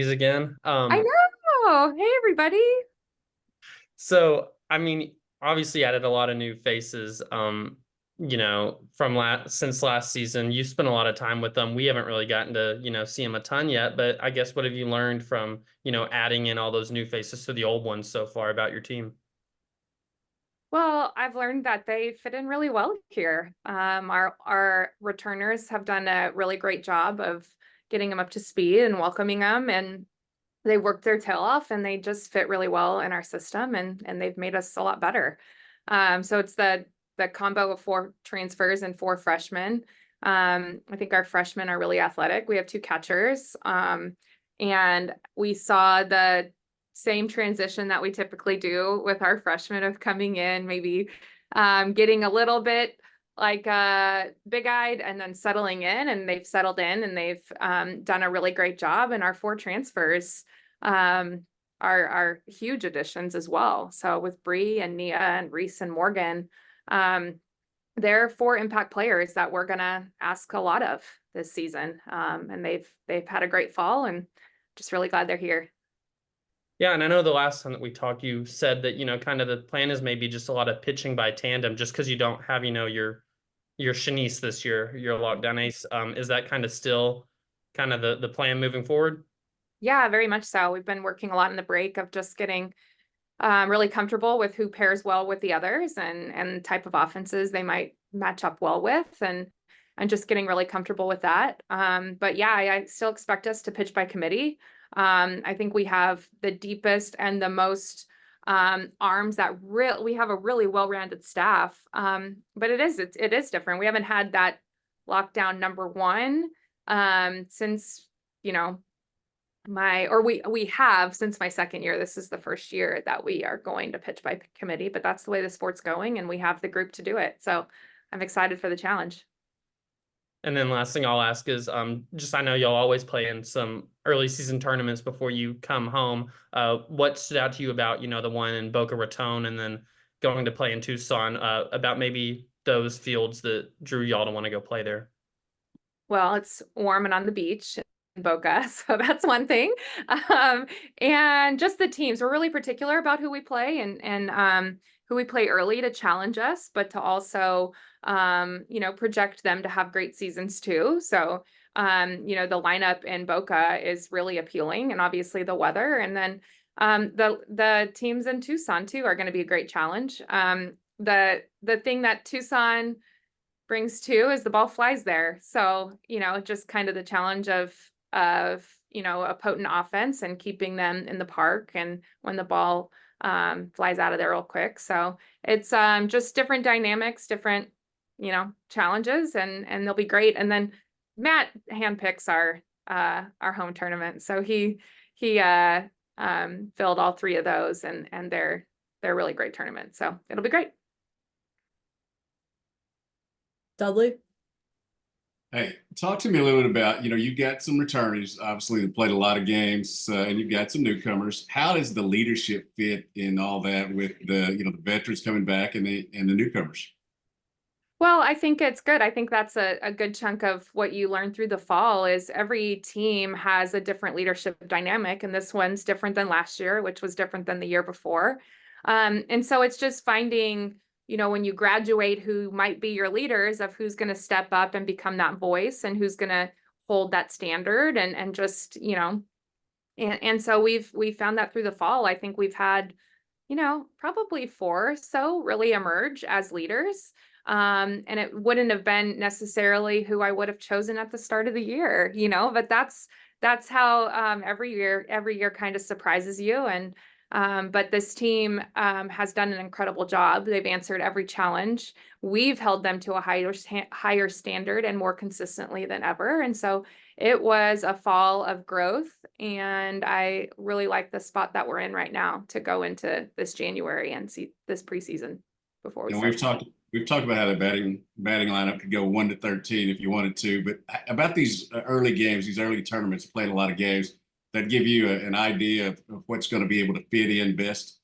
Again. I know. Hey, everybody. So I mean, obviously added a lot of new faces. From since last season, you spent a lot of time with them. We haven't really gotten to, see them a ton yet, but I guess what have you learned from, adding in all those new faces to the old ones so far about your team? Well, I've learned that they fit in really well here. Our returners have done a really great job of getting them up to speed and welcoming them, and they worked their tail off, and they just fit really well in our system, and they've made us a lot better. So it's the combo of four transfers and four freshmen. I think our freshmen are really athletic. We have two catchers, and we saw the same transition that we typically do with our freshmen of coming in, maybe getting a little bit like big-eyed and then settling in, and they've settled in and they've done a really great job. And our four transfers are huge additions as well. So with Bree and Nia and Reese and Morgan, they're four impact players that we're gonna ask a lot of this season. And they've had a great fall, and just really glad they're here. Yeah, and I know the last time that we talked, you said that, kind of the plan is maybe just a lot of pitching by tandem, just because you don't have, your Shanice this year, your lockdown ace. Is that kind of still kind of the plan moving forward? Yeah, very much so. We've been working a lot in the break of just getting really comfortable with who pairs well with the others, and type of offenses they might match up well with, and just getting really comfortable with that. But yeah, I still expect us to pitch by committee. I think we have the deepest and the most arms that we have a really well-rounded staff. But it is different. We haven't had that lockdown number one since, you know, we have since my second year. This is the first year that we are going to pitch by committee, but that's the way the sport's going, and we have the group to do it. So I'm excited for the challenge. And then last thing I'll ask is just I know y'all always play in some early season tournaments before you come home. What stood out to you about, the one in Boca Raton and then going to play in Tucson, about maybe those fields that drew y'all to want to go play there? Well, it's warm and on the beach in Boca, so that's one thing. And just the teams. We're really particular about who we play, and who we play early to challenge us, but to also project them to have great seasons too. So the lineup in Boca is really appealing, and obviously the weather. And then the teams in Tucson too are going to be a great challenge. The thing that Tucson brings too is the ball flies there. So, just kind of the challenge of a potent offense and keeping them in the park, and when the ball flies out of there real quick. So it's just different dynamics, different, challenges, and they'll be great. And then Matt handpicks our home tournament. So he filled all three of those, and they're really great tournaments. So it'll be great. Dudley? Hey, talk to me a little bit about, you've got some returnees, obviously, that played a lot of games, and you've got some newcomers. How does the leadership fit in all that with the veterans coming back and the newcomers? Well, I think it's good. I think that's a good chunk of what you learn through the fall is every team has a different leadership dynamic, and this one's different than last year, which was different than the year before. And so it's just finding, when you graduate, who might be your leaders, of who's going to step up and become that voice, and who's going to hold that standard, and just, and so we've found that through the fall. I think we've had, probably four or so really emerge as leaders. And it wouldn't have been necessarily who I would have chosen at the start of the year, but that's how every year kind of surprises you. And but this team has done an incredible job. They've answered every challenge. We've held them to a higher standard and more consistently than ever. And so it was a fall of growth, and I really like the spot that we're in right now to go into this January and see this preseason before we And start. we've talked about how the batting lineup could go 1 to 13 if you wanted to, but about these early games, these early tournaments, playing a lot of games that give you an idea of what's going to be able to fit in best.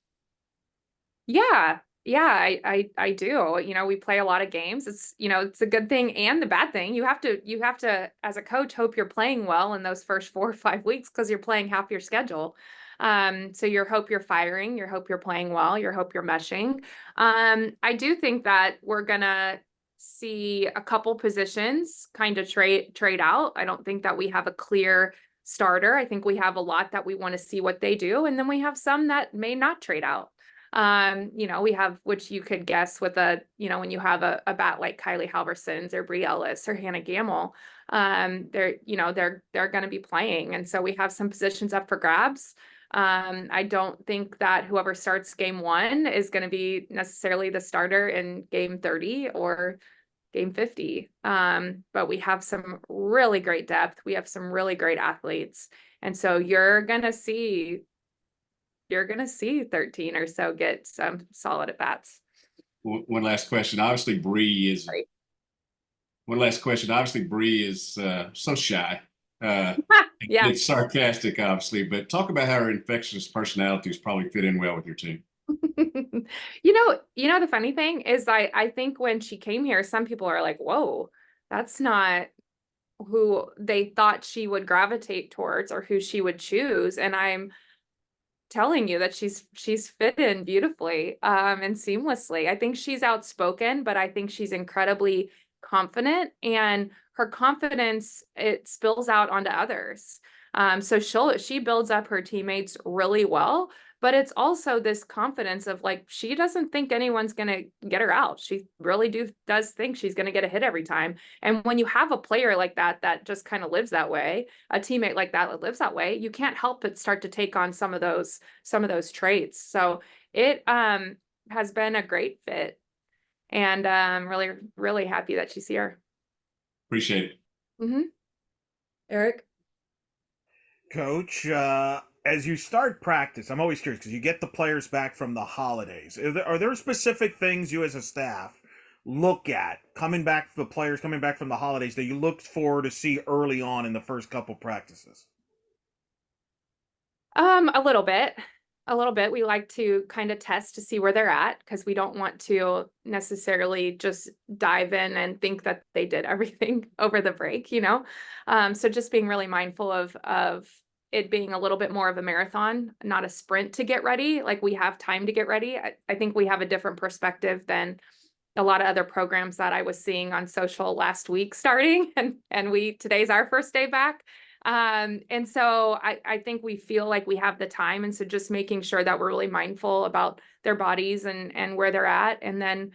Yeah, Yeah, I do. You know, we play a lot of games. It's, you know, it's a good thing and the bad thing. You have to, as a coach, hope you're playing well in those first 4 or 5 weeks because you're playing half your schedule. So you hope you're firing, you hope you're playing well, you hope you're meshing. I do think that we're gonna see a couple positions kind of trade out. I don't think that we have a clear starter. I think we have a lot that we want to see what they do, and then we have some that may not trade out. You know, we have, which you could guess with a, you know, when you have a bat like Kylie Halverson's or Brie Ellis or Hannah Gamble, they're, you know, they're going to be playing. And so we have some positions up for grabs. I don't think that whoever starts game 1 is going to be necessarily the starter in game 30 or game 50. But we have some really great depth. We have some really great athletes. And so you're going to see 13 or so get some solid at bats. One last question. Obviously, Bree is. Right. One last question. Obviously, Bree is so shy. Yeah. It's sarcastic, obviously, but talk about how her infectious personalities probably fit in well with your team. You know, the funny thing is I think when she came here, some people are like, whoa, that's not who they thought she would gravitate towards or who she would choose. And I'm telling you that she's fit in beautifully and seamlessly. I think she's outspoken, but I think she's incredibly confident, and her confidence, it spills out onto others. So she builds up her teammates really well, but it's also this confidence of like she doesn't think anyone's gonna get her out. She really does think she's gonna get a hit every time. And when you have a player like that that just kind of lives that way, a teammate like that lives that way, you can't help but start to take on some of those traits. So it has been a great fit, and really, really happy that she's here. Appreciate it. Mm-hmm. Eric? Coach, as you start practice, I'm always curious because you get the players back from the holidays. Are there specific things you as a staff look at the players coming back from the holidays that you look for to see early on in the first couple practices? A little bit. A little bit. We like to kind of test to see where they're at because we don't want to necessarily just dive in and think that they did everything over the break, you know? So just being really mindful of it being a little bit more of a marathon, not a sprint to get ready. Like we have time to get ready. I think we have a different perspective than a lot of other programs that I was seeing on social last week starting, and today's our first day back. And so I think we feel like we have the time. And so just making sure that we're really mindful about their bodies and where they're at. And then,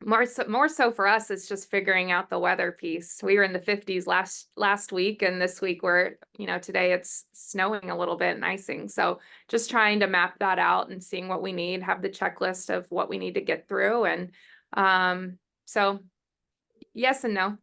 more so for us, it's just figuring out the weather piece. We were in the 50s last week, and this week today it's snowing a little bit and icing. So just trying to map that out and seeing what we need, have the checklist of what we need to get through. And so yes and no.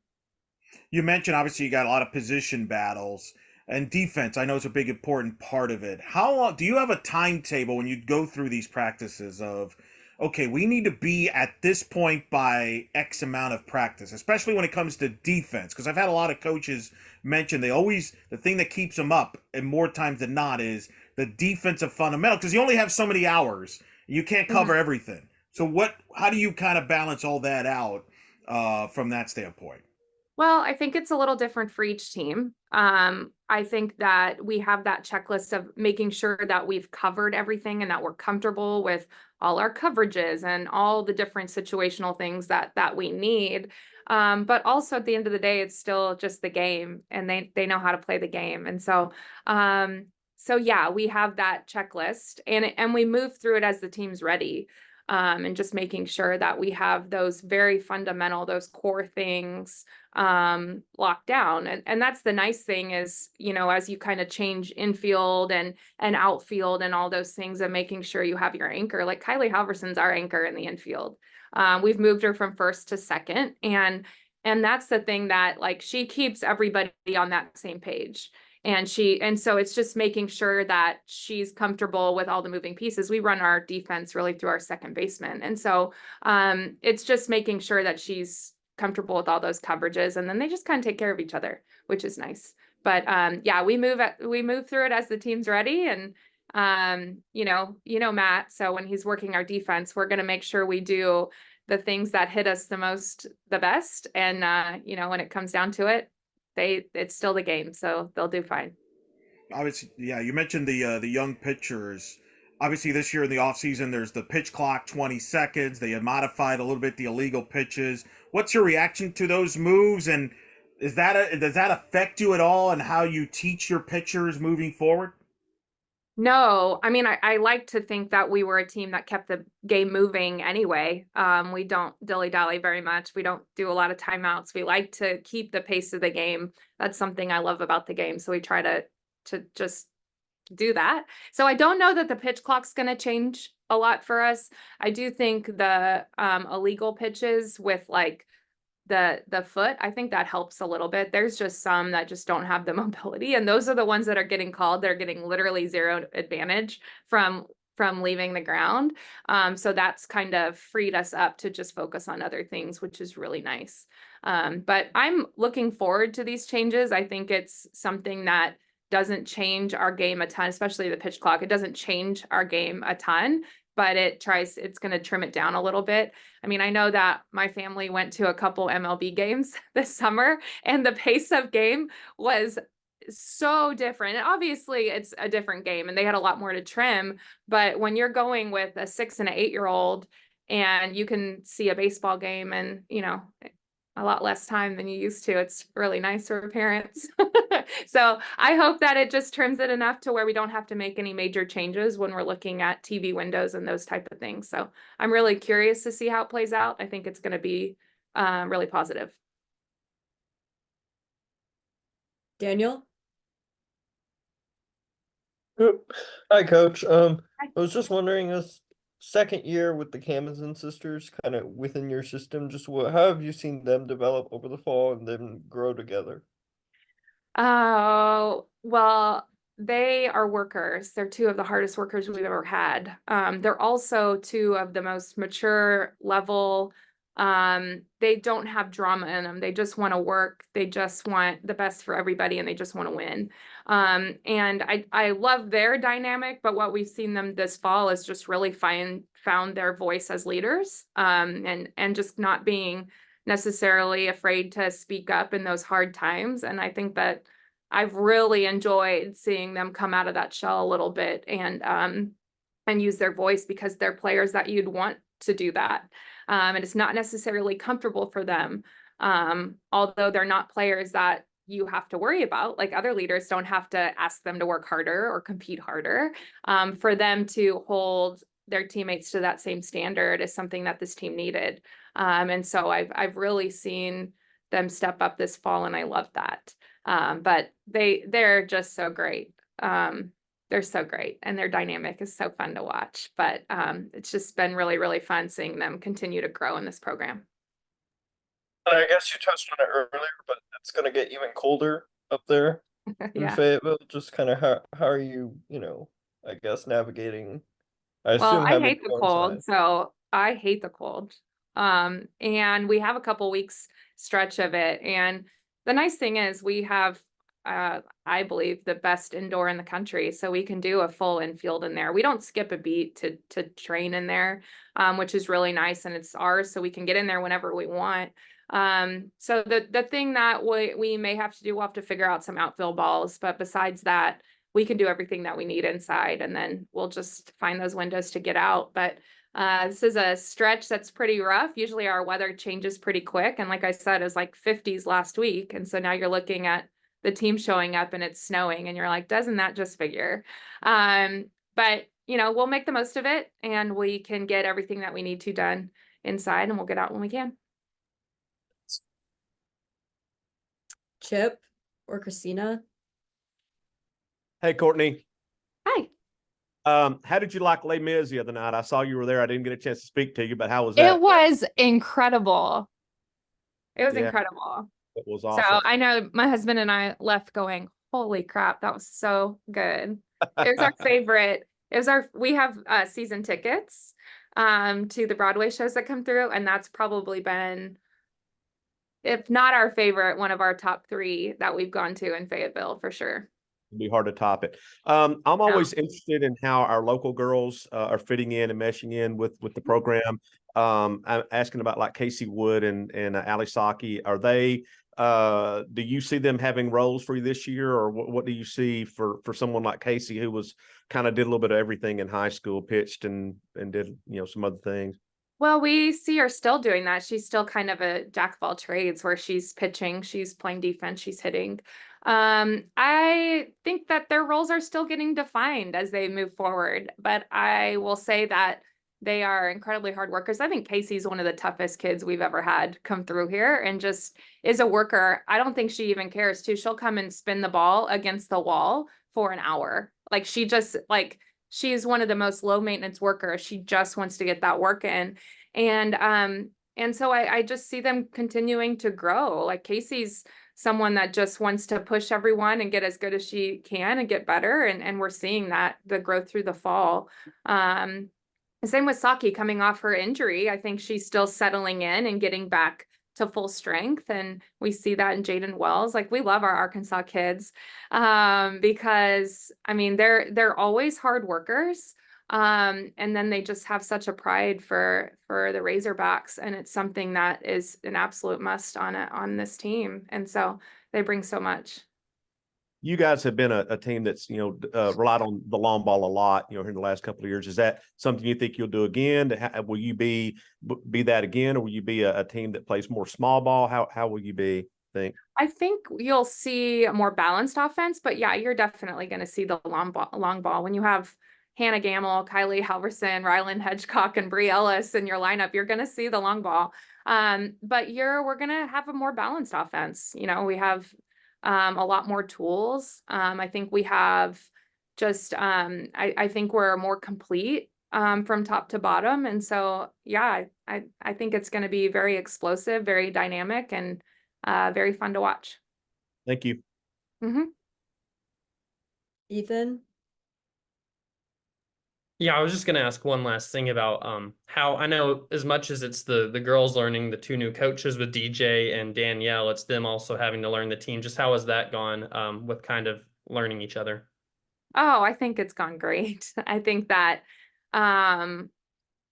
You mentioned obviously you got a lot of position battles and defense. I know is a big important part of it. How long do you have a timetable when you go through these practices of, okay, we need to be at this point by X amount of practice, especially when it comes to defense? Because I've had a lot of coaches mention the thing that keeps them up, and more times than not, is the defensive fundamental, because you only have so many hours. You can't cover everything. So how do you kind of balance all that out from that standpoint? Well, I think it's a little different for each team. I think that we have that checklist of making sure that we've covered everything and that we're comfortable with all our coverages and all the different situational things that we need. But also at the end of the day, it's still just the game, and they know how to play the game. And so yeah, we have that checklist, and we move through it as the team's ready. And just making sure that we have those very fundamental, those core things locked down. And that's the nice thing is, as you kind of change infield and outfield and all those things, and making sure you have your anchor. Like Kylie Halverson's our anchor in the infield. We've moved her from first to second, and that's the thing that like she keeps everybody on that same page. And so it's just making sure that she's comfortable with all the moving pieces. We run our defense really through our second baseman. And so it's just making sure that she's comfortable with all those coverages, and then they just kind of take care of each other, which is nice. But yeah, we move through it as the team's ready, and Matt, so when he's working our defense, we're going to make sure we do the things that hit us the best. And, when it comes down to it, it's still the game, so they'll do fine. Obviously, yeah, you mentioned the young pitchers. Obviously, this year in the offseason, there's the pitch clock, 20 seconds. They have modified a little bit the illegal pitches. What's your reaction to those moves, and does that affect you at all and how you teach your pitchers moving forward? No, I mean, I like to think that we were a team that kept the game moving anyway. We don't dilly-dally very much. We don't do a lot of timeouts. We like to keep the pace of the game. That's something I love about the game. So we try to just do that. So I don't know that the pitch clock's going to change a lot for us. I do think the illegal pitches with like the foot, I think that helps a little bit. There's just some that just don't have the mobility, and those are the ones that are getting called. They're getting literally zero advantage from leaving the ground. So that's kind of freed us up to just focus on other things, which is really nice. But I'm looking forward to these changes. I think it's something that doesn't change our game a ton, especially the pitch clock. It doesn't change our game a ton, but it's going to trim it down a little bit. I mean, I know that my family went to a couple MLB games this summer, and the pace of game was so different. And obviously it's a different game and they had a lot more to trim, but when you're going with a 6 and an 8-year-old and you can see a baseball game and, a lot less time than you used to, it's really nice for parents. So I hope that it just trims it enough to where we don't have to make any major changes when we're looking at TV windows and those type of things. So I'm really curious to see how it plays out. I think it's going to be really positive. Daniel? Yep. Hi, Coach. Hi. I was just wondering, this second year with the Camas Sisters, kind of within your system, just how have you seen them develop over the fall and then grow together? Oh, well, they are workers. They're two of the hardest workers we've ever had. They're also two of the most mature level. They don't have drama in them. They just want to work. They just want the best for everybody and they just want to win. And I love their dynamic, but what we've seen them this fall is just really found their voice as leaders, and just not being necessarily afraid to speak up in those hard times. And I think that I've really enjoyed seeing them come out of that shell a little bit and use their voice, because they're players that you'd want to do that. And it's not necessarily comfortable for them. Although they're not players that you have to worry about, like other leaders don't have to ask them to work harder or compete harder. For them to hold their teammates to that same standard is something that this team needed. And so I've really seen them step up this fall, and I love that. But they're just so great. They're so great, and their dynamic is so fun to watch. But it's just been really, really fun seeing them continue to grow in this program. I guess you touched on it earlier, but it's going to get even colder up there in Yeah. Fayetteville. Just kind of how are you, I guess navigating? I Well, assume I having hate to the go cold, inside. so I hate the cold. And we have a couple weeks stretch of it. And the nice thing is we have, I believe, the best indoor in the country. So we can do a full infield in there. We don't skip a beat to train in there, which is really nice. And it's ours, so we can get in there whenever we want. So the thing that we may have to do, we'll have to figure out some outfield balls. But besides that, we can do everything that we need inside, and then we'll just find those windows to get out. But this is a stretch that's pretty rough. Usually our weather changes pretty quick. And like I said, it was like 50s last week. And so now you're looking at the team showing up and it's snowing and you're like, doesn't that just figure? But we'll make the most of it, and we can get everything that we need to done inside, and we'll get out when we can. Chip or Christina? Hey, Courtney. Hi. How did you like Les Mis the other night? I saw you were there. I didn't get a chance to speak to you, but how was that? It was incredible. It was Yeah. incredible. It was So awesome. I know my husband and I left going, holy crap, that was so good. It was our favorite. We have season tickets to the Broadway shows that come through, and that's probably been, if not our favorite, one of our top 3 that we've gone to in Fayetteville for sure. It'd be hard to top it. I'm always interested in how our local girls are fitting in and meshing in with the program. I'm asking about like Casey Wood and Ali Saki. Are they? Do you see them having roles for you this year, or what do you see for someone like Casey, who was kind of did a little bit of everything in high school, pitched and did some other things? Well, we see her still doing that. She's still kind of a jack of all trades where she's pitching, she's playing defense, she's hitting. I think that their roles are still getting defined as they move forward, but I will say that they are incredibly hard workers. I think Casey's one of the toughest kids we've ever had come through here and just is a worker. I don't think she even cares too. She'll come and spin the ball against the wall for an hour. Like she's one of the most low maintenance workers. She just wants to get that work in. And so I just see them continuing to grow. Like Casey's someone that just wants to push everyone and get as good as she can and get better. And we're seeing that the growth through the fall. Same with Saki coming off her injury. I think she's still settling in and getting back to full strength. And we see that in Jaden Wells. Like we love our Arkansas kids because I mean, they're always hard workers. And then they just have such a pride for the Razorbacks. And it's something that is an absolute must on this team. And so they bring so much. You guys have been a team that's relied on the long ball a lot here in the last couple of years. Is that something you think you'll do again? Will you be that again, or will you be a team that plays more small ball? How will you be? I think you'll see a more balanced offense, but yeah, you're definitely going to see the long ball when you have Hannah Gamble, Kylie Halverson, Rylan Hedgecock, and Brie Ellis in your lineup. You're going to see the long ball, but we're going to have a more balanced offense. We have a lot more tools. I think we have just, I think we're more complete from top to bottom. And so, yeah, I think it's going to be very explosive, very dynamic, and very fun to watch. Thank you. Mm-hmm. Ethan? Yeah, I was just going to ask one last thing about how I know as much as it's the girls learning the two new coaches with DJ and Danielle, it's them also having to learn the team. Just how has that gone with kind of learning each other? Oh, I think it's gone great. I think that and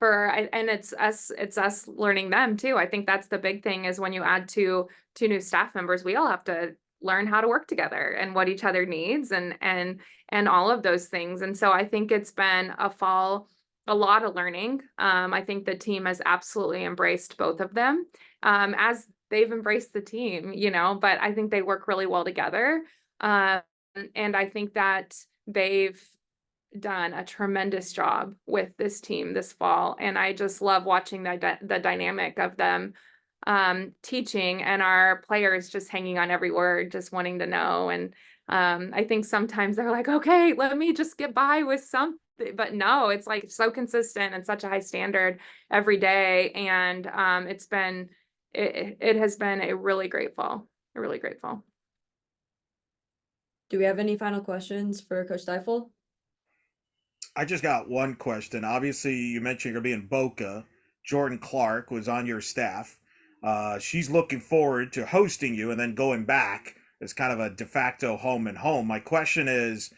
it's us learning them too. I think that's the big thing is when you add two new staff members, we all have to learn how to work together and what each other needs and all of those things. And so I think it's been a lot of learning. I think the team has absolutely embraced both of them as they've embraced the team, but I think they work really well together. And I think that they've done a tremendous job with this team this fall. And I just love watching the dynamic of them teaching and our players just hanging on every word, just wanting to know. And I think sometimes they're like, okay, let me just get by with something. But no, it's like so consistent and such a high standard every day. And it has been a really great fall, a really great fall. Do we have any final questions for Coach Deifel? I just got one question. Obviously, you mentioned you're going to be in Boca. Jordan Clark was on your staff. She's looking forward to hosting you and then going back as kind of a de facto home and home. My question is,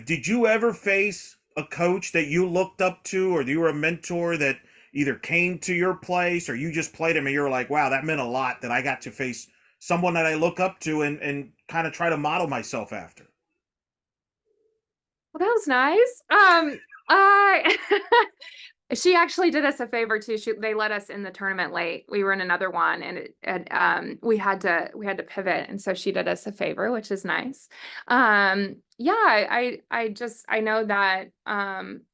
did you ever face a coach that you looked up to, or you were a mentor that either came to your place or you just played him and you were like, wow, that meant a lot that I got to face someone that I look up to and kind of try to model myself after? Well, that was nice. She actually did us a favor too. They let us in the tournament late. We were in another one, and we had to pivot, and so she did us a favor, which is nice. Yeah, I know that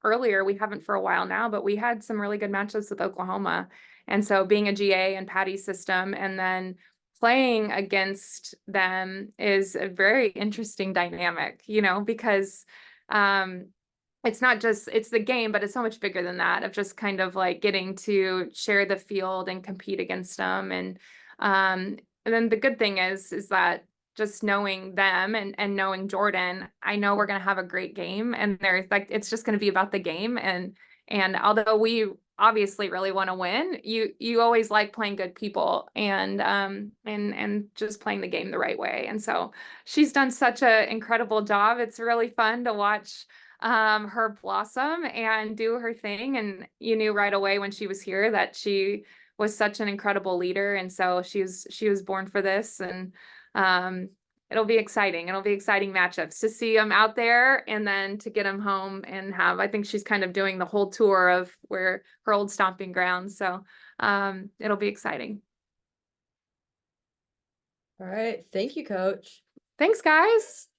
earlier, we haven't for a while now, but we had some really good matchups with Oklahoma, and so being a GA and Patty's system, and then playing against them is a very interesting dynamic, because it's not just it's the game, but it's so much bigger than that, of just kind of like getting to share the field and compete against them. And then the good thing is that just knowing them and knowing Jordan, I know we're going to have a great game, and there's like, it's just going to be about the game. And although we obviously really want to win, you always like playing good people and just playing the game the right way. And so she's done such an incredible job. It's really fun to watch her blossom and do her thing. And you knew right away when she was here that she was such an incredible leader. And so she was born for this. And it'll be exciting. It'll be exciting matchups to see them out there and then to get them home and have, I think she's kind of doing the whole tour of where her old stomping grounds. So it'll be exciting. All right. Thank you, Coach. Thanks, guys.